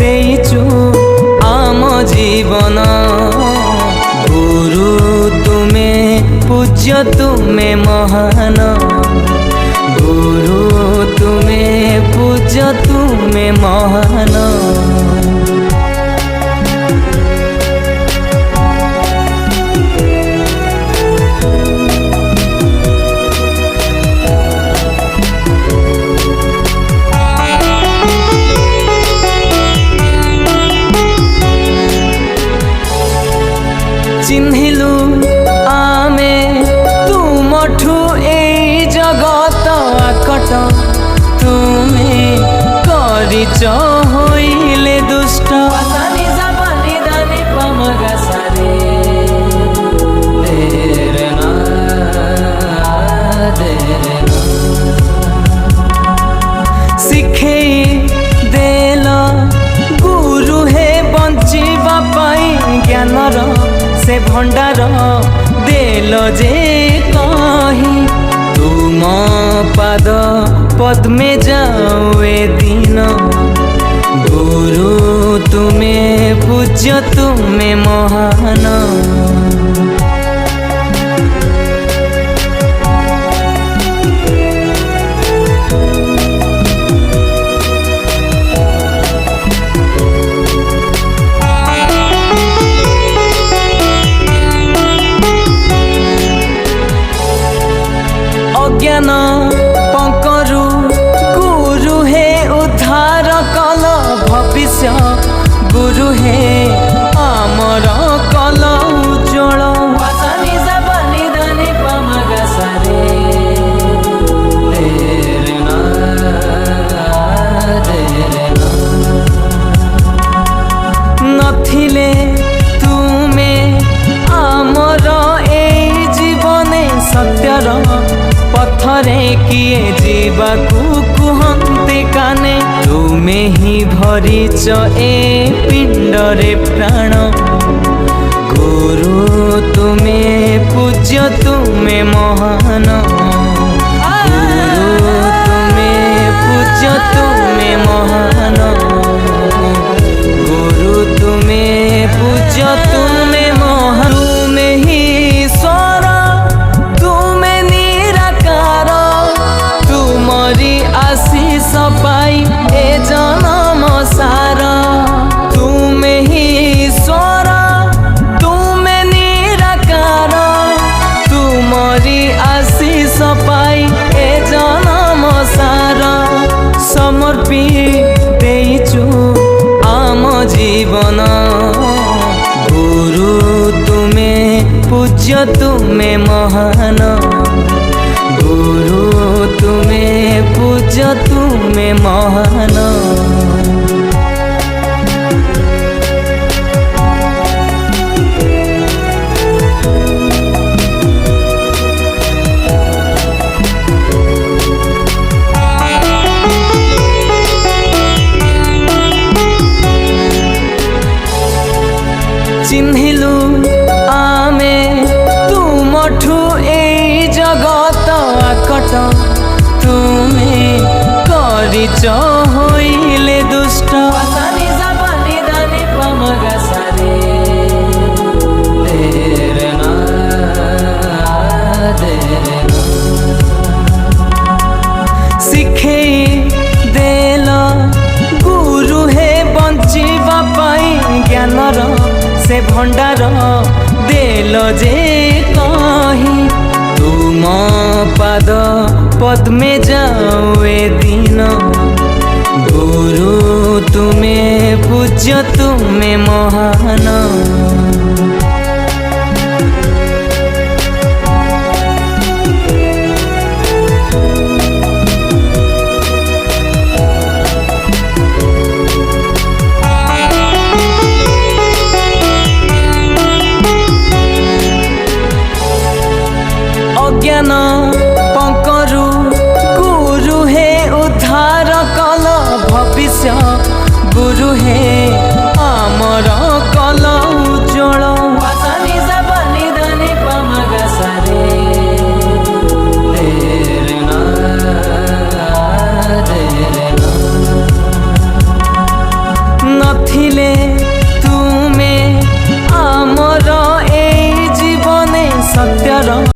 देइछु आम जीवन गुरु तुमे पूज्य तुमे महान गुरु तुमे पूज्य तुमे महान। चिन्हिलु आमे तुमठु ए जगत आकट तुमे करिच होइले दुष्ट शिखेई देल गुरु हे बंचिबा पाई ज्ञानर से भंडार देल जे कही तुम पाद पद्मे जाओ ए दिन गुरु तुमे पूज्य तुमे महान। ज्ञान पंकरु गुरु हे उद्धार कल भविष्य गुरु हे आमर कल उज्ज्वल नथिले तुमे आमर ए जीवने सत्यर पथरे किए जीवाकू कुहंते काने तुमे ही भरिच ए पिंडरे प्राण गुरु तुमे पूज्य तुमे महान गुरु तुमे पूज्य तुमे महान गुरु तुमे पूज्य तुमे महान। तुमे ही ईश्वर तुमे निराकार तुमरी आशीष पाई ए जन्म सार तुमे ही ईश्वर तुमे निराकार तुमरी आशीष पाई ए जन्म सार समर्पी देइछु आम जीवन गुरु तुमे पूज्य तुमे महान गुरु तुमे पूज्य तुमे महान। चिन्हिलु आमे तुमठु ए जगत आकट तुमे करिच होइले दुष्ट शिखेई देल गुरु हे बंचिबा पाई ज्ञानर से भंडार देल जे कही तुम पाद पद्मे जाओ ए दिन गुरु तुमे पूज्य तुमे महान। ज्ञान पंकरु गुरु हे उद्धार कल भविष्य गुरु हे